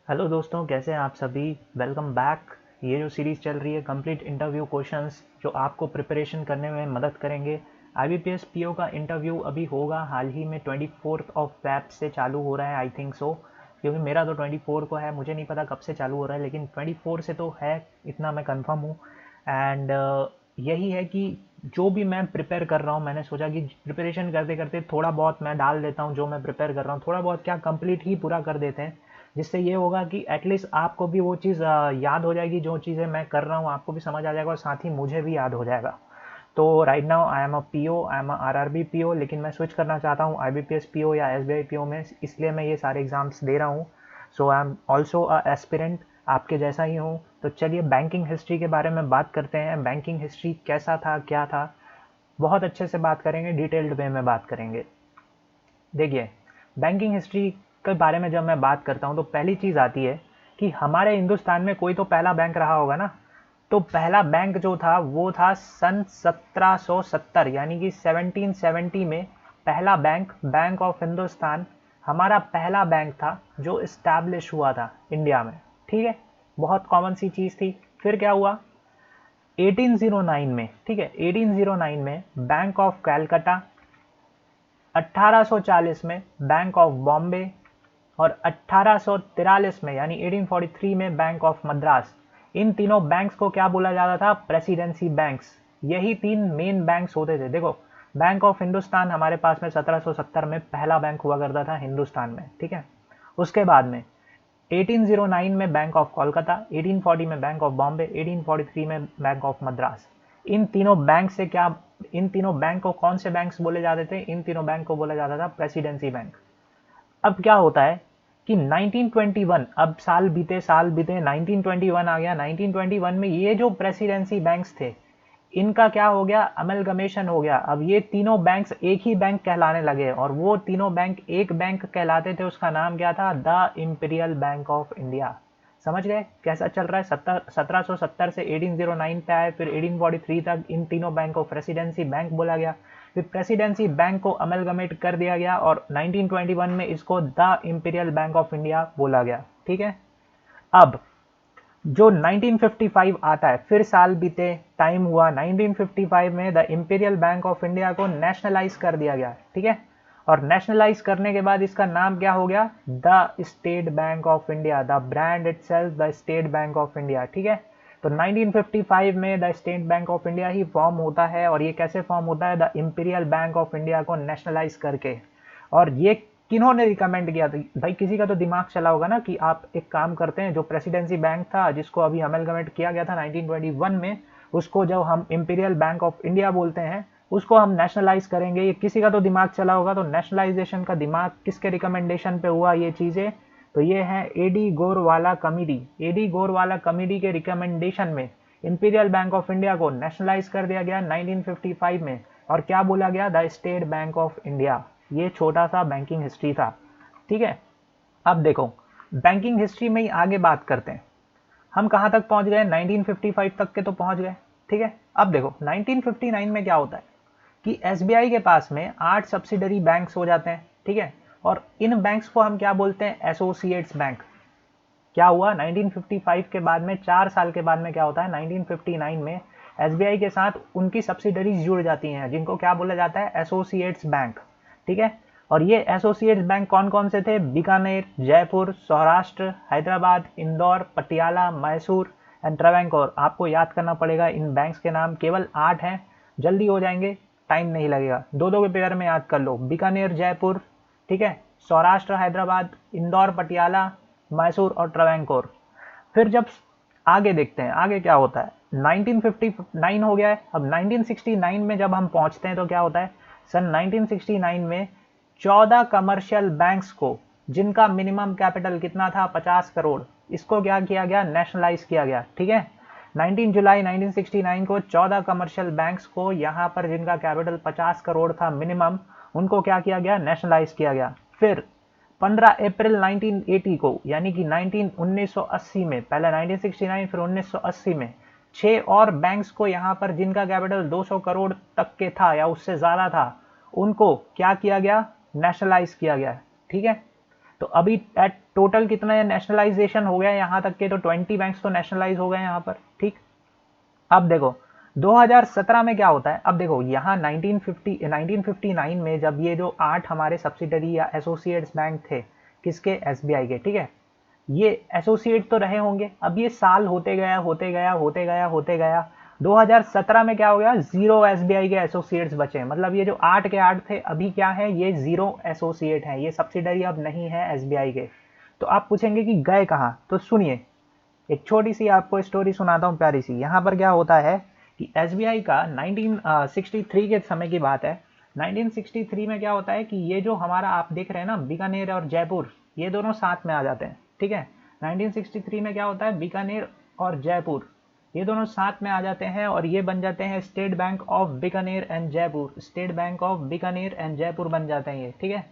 Hello दोस्तों, कैसे हैं आप सभी। Welcome back. ये जो सीरीज़ चल रही है कंप्लीट इंटरव्यू क्वेश्चंस जो आपको प्रिपरेशन करने में मदद करेंगे। आईबीपीएस पीओ का इंटरव्यू अभी होगा हाल ही में 24 ऑफ फेब से चालू हो रहा है, आई थिंक सो। क्योंकि मेरा तो 24 को है, मुझे नहीं पता कब से चालू हो रहा है, लेकिन 24 से तो है, इतना मैं कंफर्म हूँ। एंड यही है कि जो भी मैं प्रिपेयर कर रहा हूँ, मैंने सोचा कि प्रिपरेशन करते करते थोड़ा बहुत मैं डाल देता हूँ। जो मैं प्रिपेयर कर रहा हूँ थोड़ा बहुत क्या कंप्लीट ही पूरा कर देते हैं, जिससे ये होगा कि एटलीस्ट आपको भी वो चीज़ याद हो जाएगी। जो चीज़ें मैं कर रहा हूँ आपको भी समझ आ जाएगा और साथ ही मुझे भी याद हो जाएगा। तो right now I am a PO, I am a RRB PO, लेकिन मैं स्विच करना चाहता हूँ आईबीपीएस पीओ या एसबीआई पीओ में, इसलिए मैं ये सारे एग्जाम्स दे रहा हूँ। So I am also a aspirant, आपके जैसा ही हूँ। तो चलिए बैंकिंग हिस्ट्री के बारे में बात करते हैं। बैंकिंग हिस्ट्री कैसा था, क्या था, बहुत अच्छे से बात करेंगे, डिटेल्ड वे में बात करेंगे। देखिए, बैंकिंग हिस्ट्री के बारे में जब मैं बात करता हूँ तो पहली चीज़ आती है कि हमारे हिंदुस्तान में कोई तो पहला बैंक रहा होगा ना। तो पहला बैंक जो था वो था सन 1770, यानी कि 1770 में पहला बैंक, बैंक ऑफ हिंदुस्तान, हमारा पहला बैंक था जो इस्टेब्लिश हुआ था इंडिया में। ठीक है, बहुत कॉमन सी चीज़ थी। फिर क्या हुआ, 1809 में, ठीक है, 1809 में बैंक ऑफ कैलकाटा, 1840 में बैंक ऑफ बॉम्बे, और 1843 में यानी 1843 में बैंक ऑफ मद्रास। इन तीनों बैंक्स को क्या बोला जाता था, प्रेसिडेंसी बैंक्स। यही तीन मेन बैंक्स होते थे। देखो, बैंक ऑफ हिंदुस्तान हमारे पास में 1770 में पहला बैंक हुआ करता था हिंदुस्तान में, ठीक है। उसके बाद में 1809 में बैंक ऑफ कोलकाता, 1840 में बैंक ऑफ बॉम्बे, 1843 में बैंक ऑफ मद्रास। इन तीनों बैंक से क्या, इन तीनों बैंक को कौन से बैंक्स बोले जाते थे, इन तीनों बैंक को बोला जाता था प्रेसिडेंसी बैंक। अब क्या होता है कि 1921, अब साल बीते 1921 आ गया। 1921 में ये जो प्रेसिडेंसी बैंक्स थे इनका क्या हो गया, अमलगमेशन हो गया। अब ये तीनों बैंक्स एक ही बैंक कहलाने लगे, और वो तीनों बैंक एक बैंक कहलाते थे। उसका नाम क्या था, the imperial bank of India. समझ गए कैसा चल रहा है। 1770 से 1809 पे आए, फिर 1843 तक इन तीनों बैंक को प्रेसिडेंसी बैंक बोला गया। फिर प्रेसिडेंसी बैंक को अमलगमेट कर दिया गया और 1921 में इसको the imperial bank of India बोला गया। ठीक है। अब जो 1955 आता है, फिर साल बीते, टाइम हुआ, 1955 में the imperial bank of India को नेशनलाइज कर दिया गया। ठीक है। और नेशनलाइज करने के बाद इसका नाम क्या हो गया, the state bank of India. The brand itself the state bank of India. ठीक है। तो 1955 में the state bank of India he form होता है। और ये कैसे फॉर्म होता है, the imperial bank of India को नेशनलाइज करके। और ये किन्होंने रिकमेंड किया था भाई, किसी का तो दिमाग चला होगा ना कि आप एक काम करते हैं, जो प्रेसिडेंसी बैंक था जिसको अभी अमेलगमेट किया गया था 1921 में, उसको जब हम इंपीरियल बैंक ऑफ इंडिया बोलते हैं उसको हम नेशनलाइज करेंगे। ये किसी का तो दिमाग चला होगा। तो नेशनलाइजेशन का दिमाग किसके रिकमेंडेशन पे हुआ ये चीजें, तो ये है AD Gorwala committee. AD Gorwala committee के रिकमेंडेशन में इंपीरियल बैंक ऑफ इंडिया को नेशनलाइज कर दिया गया 1955 में। और क्या बोला गया, the state bank of India. ये छोटा सा बैंकिंग हिस्ट्री था। ठीक है। अब देखो, बैंकिंग हिस्ट्री में ही आगे बात करते हैं। हम कहां तक पहुंच गए, 1955 तक के तो पहुंच गए। ठीक है। अब देखो 1959 में क्या होता है कि एसबीआई के पास में 8 सब्सिडरी बैंक्स हो जाते हैं। ठीक है। और इन बैंक्स को हम क्या बोलते हैं, एसोसिएट्स बैंक। क्या हुआ 1955 के बाद में, 4 साल के बाद में क्या होता है, 1959 में एसबीआई के साथ उनकी सब्सिडरीज जुड़ जाती हैं जिनको क्या बोला जाता है, एसोसिएट्स बैंक। ठीक है। और ये एसोसिएट्स बैंक कौन कौन से थे, बीकानेर, जयपुर, सौराष्ट्र, हैदराबाद, इंदौर, पटियाला, मैसूर एंड ट्रावैंकोर। आपको याद करना पड़ेगा इन बैंक्स के नाम, केवल 8 हैं, जल्दी हो जाएंगे, टाइम नहीं लगेगा। दो दो के पेयर में याद कर लो, बीकानेर, जयपुर, ठीक है, सौराष्ट्र, हैदराबाद, इंदौर, पटियाला, मैसूर और ट्रावैंकोर। फिर जब आगे देखते हैं आगे क्या होता है, 1959 हो गया है। अब 1969 में जब हम पहुंचते हैं तो क्या होता है, सन 1969 में 14 कमर्शियल बैंक्स को, जिनका मिनिमम कैपिटल कितना था, 50 करोड़, इसको क्या किया गया, नेशनलाइज किया गया। ठीक है। 19 जुलाई 1969 को 14 कमर्शियल बैंक्स को, यहां पर जिनका कैपिटल 50 करोड़ था मिनिमम, उनको क्या किया गया, नेशनलाइज किया गया। फिर 15 अप्रैल 1980 को, यानी कि 1980 में, पहले 1969 फिर 1980 में 6 और बैंक्स को यहां पर जिनका कैपिटल 200 करोड़ तक के था या उससे ज्यादा था, उनको क्या किया गया, नेशनलाइज किया गया। ठीक है। तो अभी एट टोटल कितना नेशनलाइजेशन हो गया यहाँ तक के, तो 20 बैंक्स तो नेशनलाइज हो गए यहाँ पर। ठीक, अब देखो 2017 में क्या होता है। अब देखो यहाँ 1959 में जब ये जो 8 हमारे सब्सिडरी या एसोसिएट्स बैंक थे किसके, एसबीआई के, ठीक है, ये एसोसिएट तो रहे होंगे। अब ये साल होते गया होते गया होते गया होते गया, 2017 में क्या हो गया, 0 एसबीआई के एसोसिएट्स बचे। मतलब ये जो 8 के 8 थे अभी क्या है, ये 0 एसोसिएट है, ये सब्सिडरी अब नहीं है एसबीआई के। तो आप पूछेंगे कि गए कहाँ, तो सुनिए एक छोटी सी आपको स्टोरी सुनाता हूँ प्यारी सी। यहाँ पर क्या होता है कि एसबीआई का 1963 के समय की बात है। 1963 में क्या होता है कि ये जो हमारा आप देख रहे हैं ना, बीकानेर और जयपुर, ये दोनों साथ में आ जाते हैं। ठीक है, 1963 में क्या होता है, बीकानेर और जयपुर ये दोनों साथ में आ जाते हैं और ये बन जाते हैं state bank of Bikaner and Jaipur. State bank of Bikaner and Jaipur बन जाते हैं ये। ठीक है,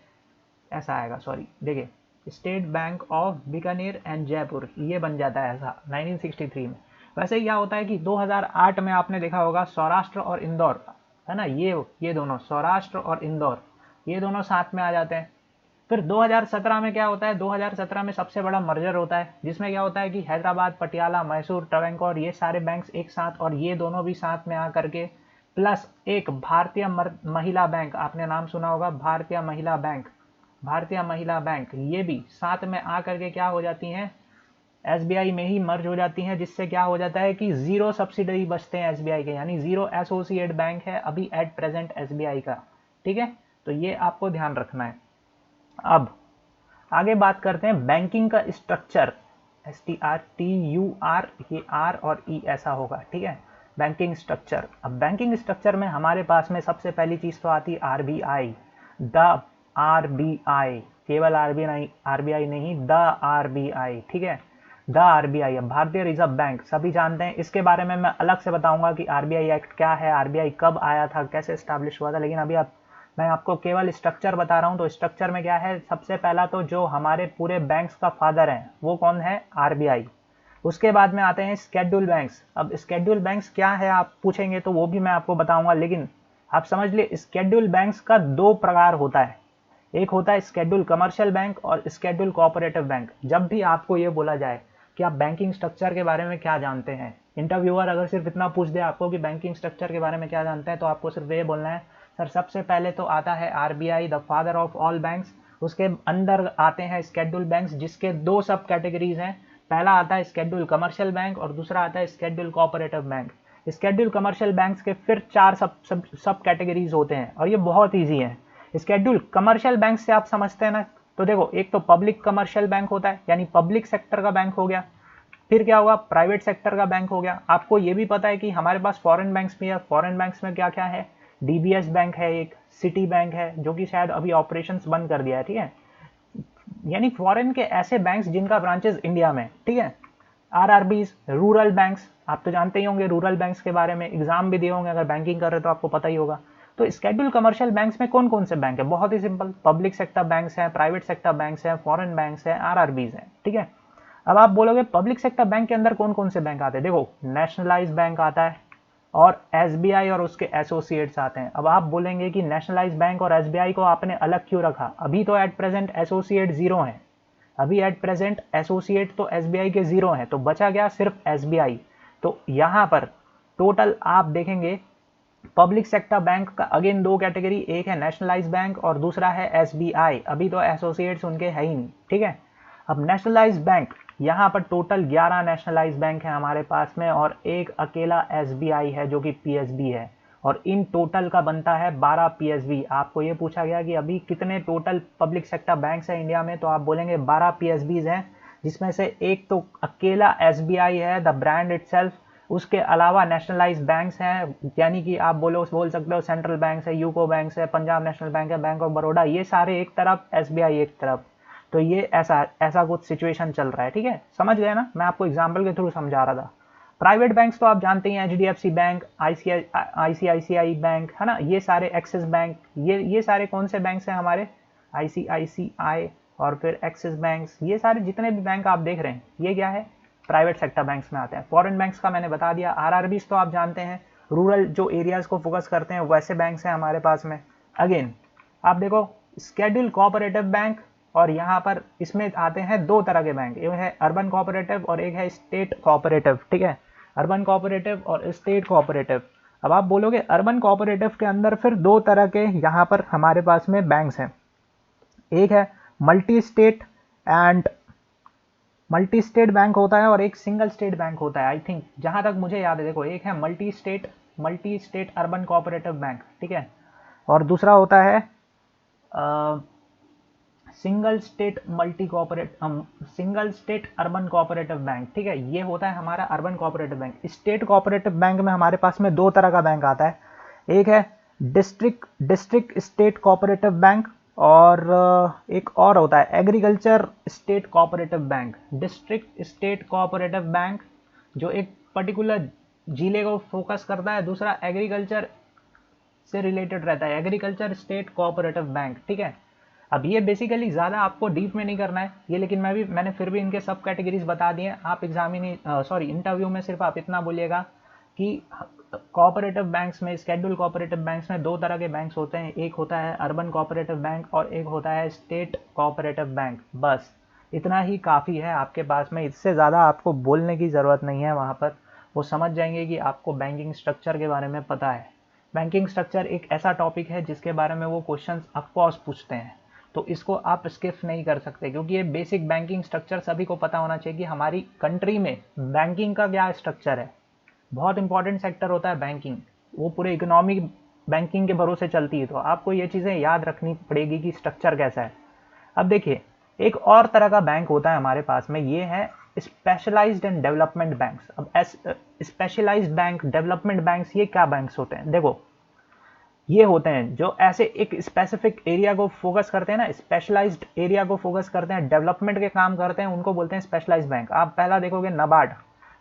ऐसा आएगा, सॉरी देखिए, state bank of Bikaner and Jaipur ये बन जाता है ऐसा 1963 में। वैसे ही क्या होता है कि 2008 में आपने देखा होगा सौराष्ट्र और इंदौर, है ना, ये दोनों सौराष्ट्र और इंदौर ये दोनों साथ में आ जाते हैं। फिर 2017 में क्या होता है, 2017 में सबसे बड़ा मर्जर होता है जिसमें क्या होता है कि हैदराबाद, पटियाला, मैसूर, ट्रवैंकोर ये सारे बैंक्स एक साथ, और ये दोनों भी साथ में आकर के प्लस एक भारतीय महिला बैंक, आपने नाम सुना होगा भारतीय महिला बैंक, भारतीय महिला बैंक ये भी साथ में आकर के क्या हो जाती हैं, एसबीआई में ही मर्ज हो जाती हैं। जिससे क्या हो जाता है कि 0 सब्सिडरी बचते हैं एसबीआई के, यानी 0 एसोसिएट बैंक है अभी एट प्रेजेंट एसबीआई का। ठीक है, तो ये आपको ध्यान रखना है। अब आगे बात करते हैं बैंकिंग का स्ट्रक्चर, STRTUR, ये R और E ऐसा होगा। ठीक है, बैंकिंग स्ट्रक्चर। अब बैंकिंग स्ट्रक्चर में हमारे पास में सबसे पहली चीज तो आती है आरबीआई, द आरबीआई, केवल आरबीआई नहीं, द आरबीआई। ठीक है, द आरबीआई, भारतीय रिजर्व बैंक सभी जानते हैं। इसके बारे में मैं अलग से बताऊंगा कि आरबीआई एक्ट क्या है, आरबीआई कब आया था, कैसे स्टैब्लिश हुआ था, लेकिन अभी मैं आपको केवल स्ट्रक्चर बता रहा हूं। तो स्ट्रक्चर में क्या है, सबसे पहला तो जो हमारे पूरे बैंक्स का फादर है वो कौन है, आरबीआई। उसके बाद में आते हैं स्केड्यूल बैंक्स। अब स्केड्यूल बैंक्स क्या है आप पूछेंगे तो वो भी मैं आपको बताऊंगा, लेकिन आप समझ लिए स्केड्यूल बैंक्स का 2 प्रकार होता है, एक होता है स्केड्यूल कमर्शियल बैंक और स्केड्यूल कोऑपरेटिव बैंक। जब भी आपको ये बोला जाए कि आप बैंकिंग स्ट्रक्चर के बारे में क्या जानते हैं, इंटरव्यूअर अगर सिर्फ इतना पूछ दे आपको कि बैंकिंग स्ट्रक्चर के बारे में क्या जानते हैं, तो आपको सिर्फ ये बोलना है सर सबसे पहले तो आता है RBI, the father of all banks. उसके अंदर आते हैं स्केड्यूल बैंक्स जिसके 2 सब कैटेगरीज हैं, पहला आता है स्केड्यूल कमर्शियल बैंक और दूसरा आता है schedule cooperative bank. Schedule commercial banks के फिर 4 सब कैटेगरीज होते हैं और ये बहुत ईजी है। स्केड्यूल कमर्शियल बैंक से आप समझते हैं ना, तो देखो एक तो पब्लिक कमर्शियल बैंक होता है, यानी पब्लिक सेक्टर का बैंक हो गया। फिर क्या होगा, प्राइवेट सेक्टर का बैंक हो गया। आपको ये भी पता है कि हमारे पास फॉरेन बैंक्स भी है। फॉरेन बैंक्स में क्या क्या है, डीबीएस बैंक है, एक सिटी बैंक है जो कि शायद अभी ऑपरेशंस बंद कर दिया है। ठीक है, यानी फॉरेन के ऐसे बैंक्स जिनका ब्रांचेस इंडिया में। ठीक है, आरआरबीज, रूरल बैंक्स, आप तो जानते ही होंगे रूरल बैंक्स के बारे में, एग्जाम भी दिए होंगे, अगर बैंकिंग कर रहे तो आपको पता ही होगा। तो स्केड्यूल कमर्शियल बैंक्स में कौन कौन से बैंक है, बहुत ही सिंपल, पब्लिक सेक्टर बैंक्स हैं, प्राइवेट सेक्टर बैंक्स हैं, फॉरेन बैंक्स हैं, आरआरबीज हैं। ठीक है, अब आप बोलोगे पब्लिक सेक्टर बैंक के अंदर कौन कौन से बैंक आते हैं, देखो नेशनलाइज बैंक आता है और एसबीआई और उसके एसोसिएट्स आते हैं। अब आप बोलेंगे कि नेशनलाइज बैंक और एसबीआई को आपने अलग क्यों रखा, अभी तो एट प्रेजेंट एसोसिएट 0 है, अभी एट प्रेजेंट एसोसिएट तो एसबीआई के 0 है, तो बचा गया सिर्फ एसबीआई। तो यहां पर टोटल आप देखेंगे पब्लिक सेक्टर बैंक का अगेन 2 कैटेगरी, एक है नेशनलाइज बैंक और दूसरा है एसबीआई, अभी तो एसोसिएट्स उनके है ही नहीं। ठीक है, अब नेशनलाइज बैंक, यहाँ पर टोटल 11 नेशनलाइज बैंक है हमारे पास में और एक अकेला एसबीआई है जो कि पीएसबी है, और इन टोटल का बनता है 12 पीएसबी। आपको ये पूछा गया कि अभी कितने टोटल पब्लिक सेक्टर बैंक्स हैं इंडिया में, तो आप बोलेंगे 12 पीएसबीज हैं, जिसमें से एक तो अकेला एसबीआई है, द ब्रांड इटसेल्फ। उसके अलावा नेशनलाइज बैंक्स हैं, यानी कि आप बोल सकते हो सेंट्रल बैंक है, यूको बैंक है, पंजाब नेशनल बैंक है, बैंक ऑफ बड़ौदा, ये सारे एक तरफ, एसबीआई एक तरफ। तो ये ऐसा कुछ सिचुएशन चल रहा है। ठीक है, समझ गए ना, मैं आपको एग्जाम्पल के थ्रू समझा रहा था। प्राइवेट बैंक्स तो आप जानते हैं, एचडीएफसी बैंक, आईसीआईसीआई बैंक, है ना, ये सारे एक्सिस बैंक, ये सारे कौन से बैंक्स हैं हमारे, आईसीआईसीआई और फिर एक्सिस बैंक्स, ये सारे जितने भी बैंक आप देख रहे हैं ये क्या है, प्राइवेट सेक्टर बैंक्स में आते हैं। फॉरेन बैंक्स का मैंने बता दिया। आरआरबीज तो आप जानते हैं, रूरल जो एरियाज को फोकस करते हैं वैसे बैंक्स हैं हमारे पास में। अगेन आप देखो स्केड्यूल कोऑपरेटिव बैंक और यहाँ पर इसमें आते हैं दो तरह के बैंक, एक है अर्बन कोऑपरेटिव और एक है स्टेट कोऑपरेटिव, ठीक है, अर्बन कोऑपरेटिव और स्टेट कोऑपरेटिव। अब आप बोलोगे अर्बन कोऑपरेटिव के अंदर फिर दो तरह के यहाँ पर हमारे पास में बैंक्स हैं, एक है multi state and multi state bank होता है और एक सिंगल स्टेट बैंक होता है। आई थिंक जहां तक मुझे याद है, देखो एक है multi state urban cooperative bank, ठीक है, और दूसरा होता है single state urban cooperative bank, ठीक है, ये होता है हमारा urban cooperative bank. State cooperative bank में हमारे पास में दो तरह का बैंक आता है, एक है डिस्ट्रिक्ट स्टेट कोऑपरेटिव बैंक और एक और होता है agriculture state cooperative bank. District state cooperative bank जो एक पर्टिकुलर जिले को फोकस करता है, दूसरा एग्रीकल्चर से रिलेटेड रहता है, एग्रीकल्चर स्टेट कोऑपरेटिव बैंक, ठीक है। अब ये बेसिकली ज़्यादा आपको डीप में नहीं करना है ये, लेकिन मैंने फिर भी इनके सब कैटेगरीज बता दिए। आप इंटरव्यू में सिर्फ आप इतना बोलिएगा कि कोऑपरेटिव बैंक्स में, शेड्यूल कोऑपरेटिव बैंक्स में दो तरह के बैंक्स होते हैं, एक होता है अर्बन कोऑपरेटिव बैंक और एक होता है स्टेट कोऑपरेटिव बैंक। बस इतना ही काफ़ी है आपके पास में, इससे ज़्यादा आपको बोलने की ज़रूरत नहीं है। वहाँ पर वो समझ जाएंगे कि आपको बैंकिंग स्ट्रक्चर के बारे में पता है। बैंकिंग स्ट्रक्चर एक ऐसा टॉपिक है जिसके बारे में वो क्वेश्चंस ऑफकोर्स पूछते हैं, तो इसको आप स्किप नहीं कर सकते, क्योंकि ये बेसिक बैंकिंग स्ट्रक्चर सभी को पता होना चाहिए कि हमारी कंट्री में बैंकिंग का क्या स्ट्रक्चर है। बहुत इंपॉर्टेंट सेक्टर होता है बैंकिंग, वो पूरे इकोनॉमिक बैंकिंग के भरोसे चलती है, तो आपको ये चीज़ें याद रखनी पड़ेगी कि स्ट्रक्चर कैसा है। अब देखिए, एक और तरह का बैंक होता है हमारे पास में, ये है स्पेशलाइज्ड एंड डेवलपमेंट बैंक्स। अब स्पेशलाइज्ड बैंक, डेवलपमेंट बैंक्स, ये क्या बैंक्स होते हैं? देखो, ये होते हैं जो ऐसे एक स्पेसिफिक एरिया को फोकस करते हैं ना, स्पेशलाइज्ड एरिया को फोकस करते हैं, डेवलपमेंट के काम करते हैं, उनको बोलते हैं स्पेशलाइज्ड बैंक। आप पहला देखोगे नाबार्ड,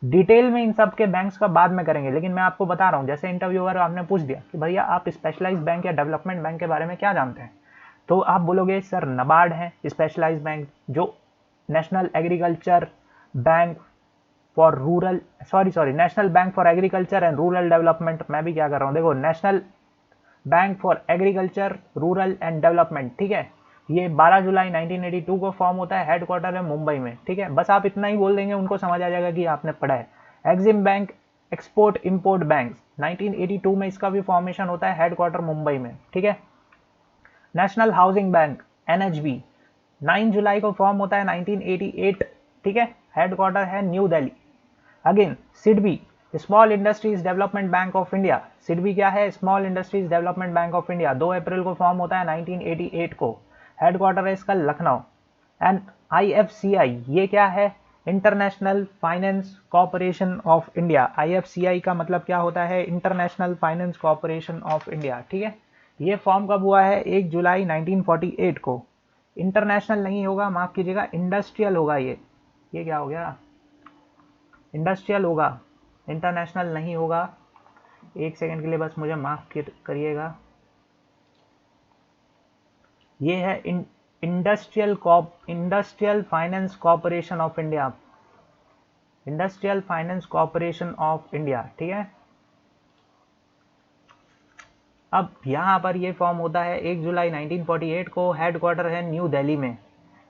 डिटेल में इन सब के बैंक्स का बाद में करेंगे, लेकिन मैं आपको बता रहा हूँ, जैसे इंटरव्यूअर आपने पूछ दिया कि भैया आप स्पेशलाइज्ड बैंक या डेवलपमेंट बैंक के बारे में क्या जानते हैं, तो आप बोलोगे सर नाबार्ड है स्पेशलाइज्ड बैंक, जो national agriculture bank for rural national bank for agriculture and rural development. मैं भी क्या कर रहा हूँ, देखो, national bank for agriculture rural and development, ठीक है, ये 12 जुलाई 1982 को फॉर्म होता है, हेडक्वार्टर है मुंबई में, ठीक है। बस आप इतना ही बोल देंगे, उनको समझ आ जाएगा कि आपने पढ़ा है। Exim bank, export import bank, 1982 में इसका भी फॉर्मेशन होता है, हेडक्वार्टर मुंबई में, ठीक है। नेशनल हाउसिंग बैंक, एनएचबी, 9 जुलाई को फॉर्म होता है 1988, ठीक है, हेडक्वार्टर है new Delhi. Again SIDBI, small industries development bank of India, SIDBI क्या है? Small industries development bank of India, 2 अप्रैल को फॉर्म होता है 1988 को, हेडक्वार्टर है इसका लखनऊ। एंड आईएफसीआई, ये क्या है? International finance corporation of India. IFCI का मतलब क्या होता है? International finance corporation of India, ठीक है। ये फॉर्म कब हुआ है? 1 जुलाई 1948 को। इंटरनेशनल नहीं होगा, माफ कीजिएगा, इंडस्ट्रियल होगा ये क्या हो गया? इंडस्ट्रियल होगा, इंटरनेशनल नहीं होगा। एक सेकंड के लिए बस मुझे माफ करिएगा। ये है industrial finance corporation of India, industrial finance corporation of India, ठीक है। अब यहाँ पर ये फॉर्म होता है 1 जुलाई 1948 को, हेडक्वार्टर है न्यू दिल्ली में।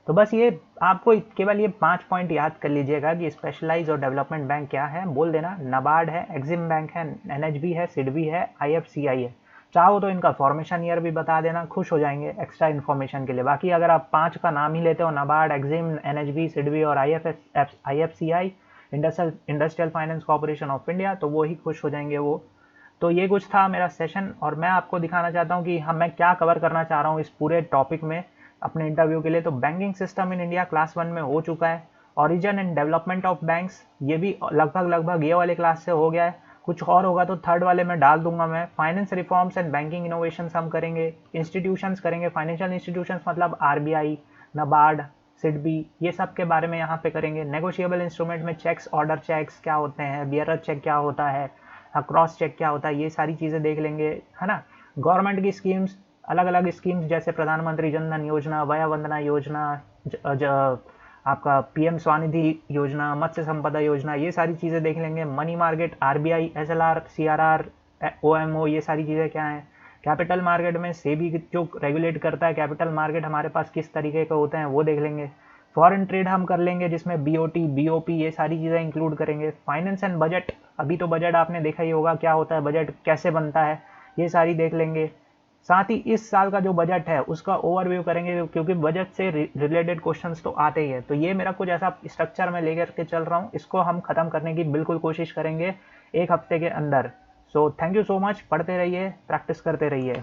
तो बस ये आपको केवल ये 5 पॉइंट याद कर लीजिएगा कि स्पेशलाइज और डेवलपमेंट बैंक क्या है, बोल देना। नाबार्ड है, एक्सिम बैंक है, एनएचबी है, सिडबी है, आईएफसीआई है। चाहो तो इनका फॉर्मेशन ईयर भी बता देना, खुश हो जाएंगे एक्स्ट्रा इन्फॉर्मेशन के लिए। बाकी अगर आप 5 का नाम ही लेते हो, नाबार्ड, एक्सिम, एनएचबी, सिडबी और IFCI, industrial finance corporation of India, तो वो ही खुश हो जाएंगे वो। तो ये कुछ था मेरा सेशन, और मैं आपको दिखाना चाहता हूँ कि मैं क्या कवर करना चाह रहा हूँ इस पूरे टॉपिक में अपने इंटरव्यू के लिए। तो banking system in India class 1 में हो चुका है, origin and development of banks ये भी लगभग ये वाले क्लास से हो गया है। कुछ और होगा तो थर्ड वाले में डाल दूंगा मैं। Finance reforms and banking innovation हम करेंगे, इंस्टीट्यूशंस करेंगे, फाइनेंशियल इंस्टीट्यूशंस मतलब आरबीआई, नाबार्ड, सिडबी, ये सब के बारे में यहाँ पे करेंगे। नेगोशिएबल इंस्ट्रूमेंट में चेक्स, ऑर्डर चेक्स क्या होते हैं, बियरर चेक क्या होता है, क्रॉस चेक क्या होता है, ये सारी चीज़ें देख लेंगे, है ना। गवर्नमेंट की स्कीम्स, अलग अलग स्कीम्स जैसे प्रधानमंत्री जन धन योजना, वया वंदना योजना, आपका पीएम स्वानिधि योजना, मत्स्य संपदा योजना, ये सारी चीज़ें देख लेंगे। Money market, RBI, SLR, CRR, OMO, ये सारी चीज़ें क्या हैं, कैपिटल मार्केट में सेबी जो रेगुलेट करता है कैपिटल मार्केट हमारे पास किस तरीके के होते हैं वो देख लेंगे। फॉरेन ट्रेड हम कर लेंगे जिसमें बीओटी बीओपी ये सारी चीज़ें इंक्लूड करेंगे। फाइनेंस एंड बजट, अभी तो बजट आपने देखा ही होगा क्या होता है, बजट कैसे बनता है, ये सारी देख लेंगे। साथ ही इस साल का जो बजट है उसका ओवरव्यू करेंगे क्योंकि बजट से रिलेटेड क्वेश्चंस तो आते ही है। तो ये मेरा कुछ ऐसा स्ट्रक्चर में लेकर के चल रहा हूँ, इसको हम खत्म करने की बिल्कुल कोशिश करेंगे एक हफ्ते के अंदर। So thank you so much, पढ़ते रहिए, प्रैक्टिस करते रहिए।